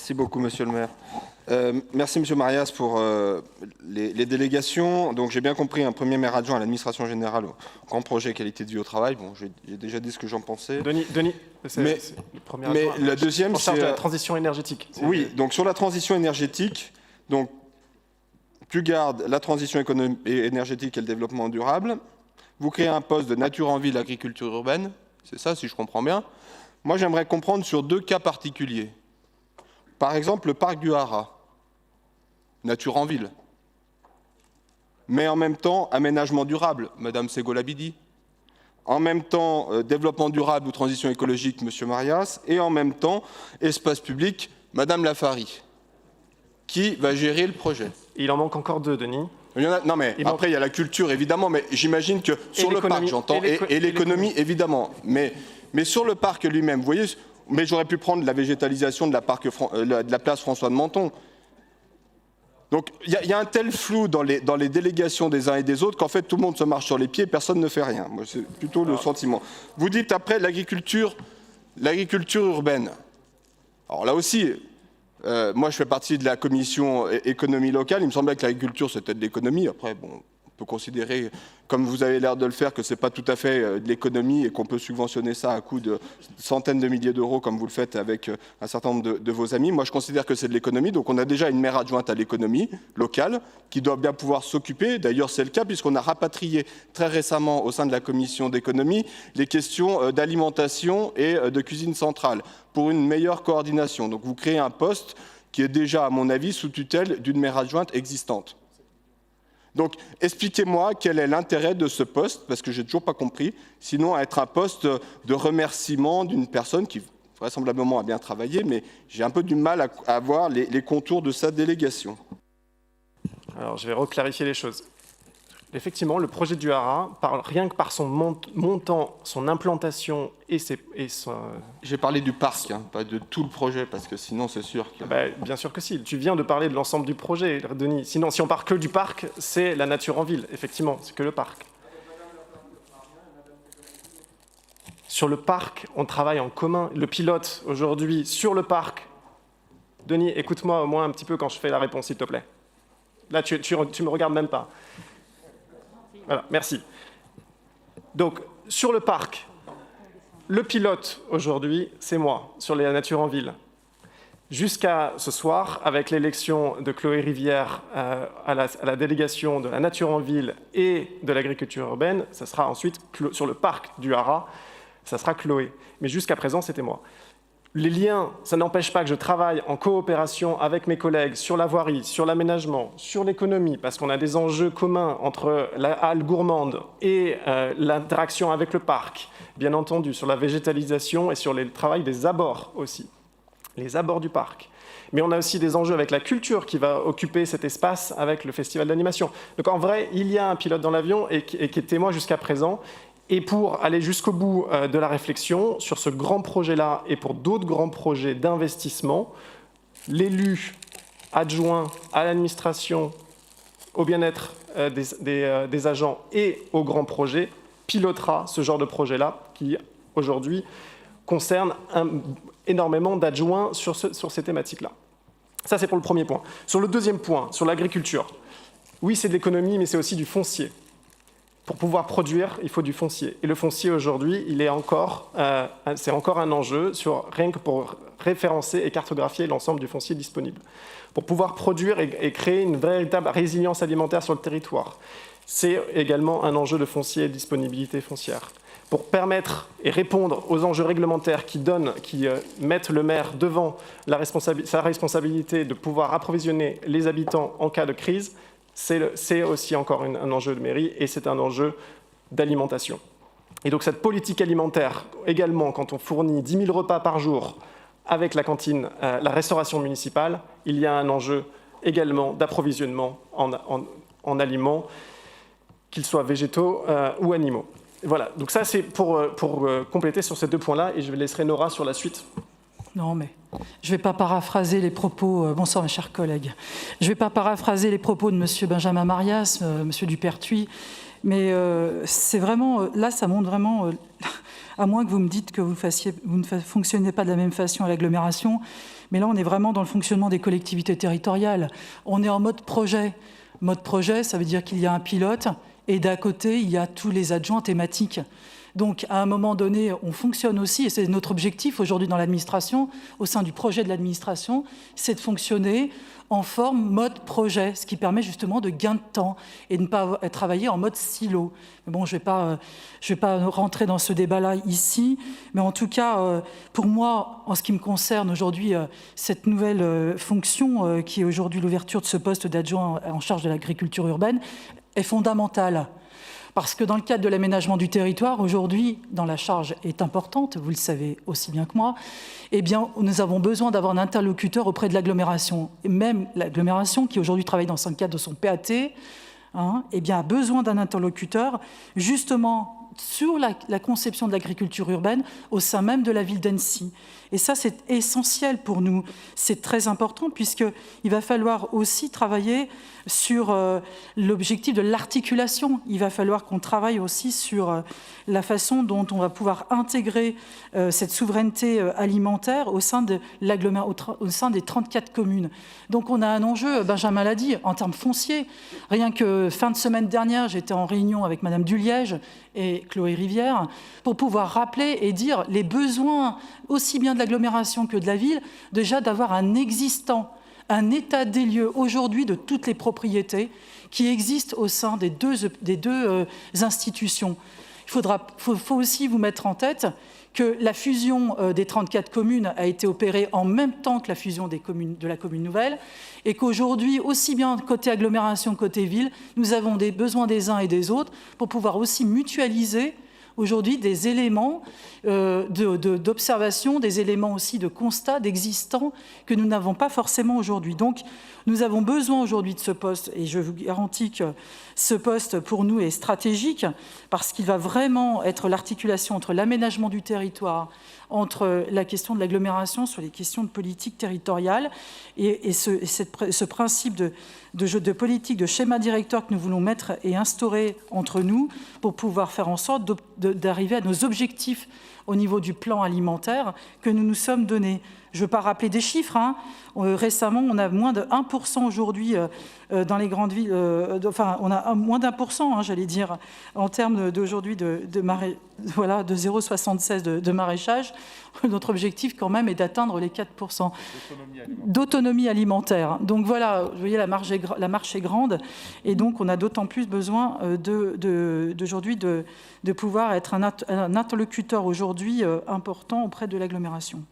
Merci beaucoup, monsieur le maire. Merci, monsieur Marias, pour les délégations. Donc, j'ai bien compris, un premier maire adjoint à l'administration générale au grand projet qualité de vie au travail. Bon, j'ai déjà dit ce que j'en pensais. Denis, c'est le premier adjoint, la deuxième, en charge c'est de la transition énergétique. Oui, donc sur la transition énergétique, donc tu gardes la transition énergétique et le développement durable. Vous créez un poste de nature en ville, agriculture urbaine. C'est ça, si je comprends bien. Moi, j'aimerais comprendre sur 2 cas particuliers. Par exemple, le parc du Haras, nature en ville. Mais en même temps, aménagement durable, Madame Ségolabidi. En même temps, développement durable ou transition écologique, Monsieur Marias. Et en même temps, espace public, Madame Lafari. Qui va gérer le projet? Il en manque encore 2, Denis. Non, mais après, il y a la culture, évidemment, mais j'imagine que sur le parc, j'entends, et l'économie, évidemment. Mais sur le parc lui-même, vous voyez, mais j'aurais pu prendre la végétalisation de la place François de Menton. Donc, il y a un tel flou dans les délégations des uns et des autres qu'en fait, tout le monde se marche sur les pieds et personne ne fait rien. Moi, c'est plutôt le sentiment. Vous dites après l'agriculture urbaine. Alors là aussi... moi, je fais partie de la commission économie locale. Il me semblait que l'agriculture, c'était de l'économie. Après, bon, on peut considérer, comme vous avez l'air de le faire, que ce n'est pas tout à fait de l'économie et qu'on peut subventionner ça à coût de centaines de milliers d'euros, comme vous le faites avec un certain nombre de vos amis. Moi, je considère que c'est de l'économie. Donc, on a déjà une maire adjointe à l'économie locale qui doit bien pouvoir s'occuper. D'ailleurs, c'est le cas puisqu'on a rapatrié très récemment au sein de la commission d'économie les questions d'alimentation et de cuisine centrale pour une meilleure coordination. Donc vous créez un poste qui est déjà, à mon avis, sous tutelle d'une maire adjointe existante. Donc expliquez-moi quel est l'intérêt de ce poste, parce que je n'ai toujours pas compris, sinon à être un poste de remerciement d'une personne qui vraisemblablement a bien travaillé, mais j'ai un peu du mal à voir les contours de sa délégation. Alors je vais reclarifier les choses. Effectivement, le projet du Haras, rien que par son montant, son implantation et son... J'ai parlé du parc, hein, pas de tout le projet, parce que sinon c'est sûr que... bien sûr que si. Tu viens de parler de l'ensemble du projet, Denis. Sinon, si on part que du parc, c'est la nature en ville. Effectivement, c'est que le parc. Sur le parc, on travaille en commun. Le pilote, aujourd'hui, sur le parc... Denis, écoute-moi au moins un petit peu quand je fais la réponse, s'il te plaît. Là, tu me regardes même pas. Voilà, merci. Donc, sur le parc, le pilote, aujourd'hui, c'est moi, sur la nature en ville. Jusqu'à ce soir, avec l'élection de Chloé Rivière à la délégation de la nature en ville et de l'agriculture urbaine, ça sera ensuite, sur le parc du Haras, ça sera Chloé. Mais jusqu'à présent, c'était moi. Les liens, ça n'empêche pas que je travaille en coopération avec mes collègues sur la voirie, sur l'aménagement, sur l'économie, parce qu'on a des enjeux communs entre la halle gourmande et l'interaction avec le parc, bien entendu, sur la végétalisation et sur le travail des abords aussi, les abords du parc. Mais on a aussi des enjeux avec la culture qui va occuper cet espace avec le festival d'animation. Donc en vrai, il y a un pilote dans l'avion et qui était moi jusqu'à présent. Et pour aller jusqu'au bout de la réflexion sur ce grand projet-là et pour d'autres grands projets d'investissement, l'élu adjoint à l'administration, au bien-être des agents et au grand projet pilotera ce genre de projet-là qui, aujourd'hui, concerne énormément d'adjoints sur ces thématiques-là. Ça, c'est pour le premier point. Sur le deuxième point, sur l'agriculture, oui, c'est de l'économie, mais c'est aussi du foncier. Pour pouvoir produire, il faut du foncier. Et le foncier, aujourd'hui, c'est encore un enjeu, rien que pour référencer et cartographier l'ensemble du foncier disponible. Pour pouvoir produire et créer une véritable résilience alimentaire sur le territoire. C'est également un enjeu de foncier et de disponibilité foncière. Pour permettre et répondre aux enjeux réglementaires qui mettent le maire devant sa responsabilité de pouvoir approvisionner les habitants en cas de crise, c'est aussi encore un enjeu de mairie et c'est un enjeu d'alimentation. Et donc cette politique alimentaire, également, quand on fournit 10 000 repas par jour avec la cantine, la restauration municipale, il y a un enjeu également d'approvisionnement en aliments, qu'ils soient végétaux ou animaux. Voilà, donc ça c'est pour compléter sur ces 2 points-là et je laisserai Nora sur la suite. Non, mais je ne vais pas paraphraser les propos... bonsoir, mes chers collègues. Je ne vais pas paraphraser les propos de M. Benjamin Marias, M. Dupertuis, mais c'est vraiment... Là, ça montre vraiment... à moins que vous me dites que vous ne fonctionnez pas de la même façon à l'agglomération, Mais là, on est vraiment dans le fonctionnement des collectivités territoriales. On est en mode projet. Mode projet, ça veut dire qu'il y a un pilote et d'à côté, il y a tous les adjoints thématiques. Donc, à un moment donné, on fonctionne aussi, et c'est notre objectif aujourd'hui dans l'administration, au sein du projet de l'administration, c'est de fonctionner en forme mode projet, ce qui permet justement de gain de temps et de ne pas travailler en mode silo. Mais bon, je vais pas rentrer dans ce débat-là ici, mais en tout cas, pour moi, en ce qui me concerne aujourd'hui, cette nouvelle fonction qui est aujourd'hui l'ouverture de ce poste d'adjoint en charge de l'agriculture urbaine est fondamentale. Parce que dans le cadre de l'aménagement du territoire, aujourd'hui, dont la charge est importante, vous le savez aussi bien que moi, eh bien, nous avons besoin d'avoir un interlocuteur auprès de l'agglomération. Et même l'agglomération, qui aujourd'hui travaille dans le cadre de son PAT, eh bien, a besoin d'un interlocuteur, justement, sur la conception de l'agriculture urbaine au sein même de la ville d'Annecy. Et ça, c'est essentiel pour nous. C'est très important puisqu'il va falloir aussi travailler sur l'objectif de l'articulation. Il va falloir qu'on travaille aussi sur la façon dont on va pouvoir intégrer cette souveraineté alimentaire au sein des 34 communes. Donc on a un enjeu, Benjamin l'a dit, en termes fonciers. Rien que fin de semaine dernière, j'étais en réunion avec Madame Duliège et Chloé Rivière pour pouvoir rappeler et dire les besoins aussi bien de l'agglomération que de la ville, déjà d'avoir un existant, un état des lieux aujourd'hui de toutes les propriétés qui existent au sein des deux institutions. Il faut aussi vous mettre en tête que la fusion des 34 communes a été opérée en même temps que la fusion de la commune nouvelle et qu'aujourd'hui, aussi bien côté agglomération, côté ville, nous avons des besoins des uns et des autres pour pouvoir aussi mutualiser aujourd'hui des éléments d'observation, des éléments aussi de constat d'existants que nous n'avons pas forcément aujourd'hui. Donc, nous avons besoin aujourd'hui de ce poste, et je vous garantis que ce poste, pour nous, est stratégique, parce qu'il va vraiment être l'articulation entre l'aménagement du territoire, entre la question de l'agglomération sur les questions de politique territoriale, et ce principe de politique, de schéma directeur que nous voulons mettre et instaurer entre nous pour pouvoir faire en sorte d'arriver à nos objectifs au niveau du plan alimentaire que nous nous sommes donnés. Je ne veux pas rappeler des chiffres. Récemment, on a moins de 1% aujourd'hui dans les grandes villes. On a moins d'1%, j'allais dire, en termes d'aujourd'hui de 0,76 de maraîchage. Notre objectif, quand même, est d'atteindre les 4% d'autonomie alimentaire. Donc voilà, vous voyez, la marche est grande. Et donc, on a d'autant plus besoin d'aujourd'hui de pouvoir être un interlocuteur aujourd'hui important auprès de l'agglomération.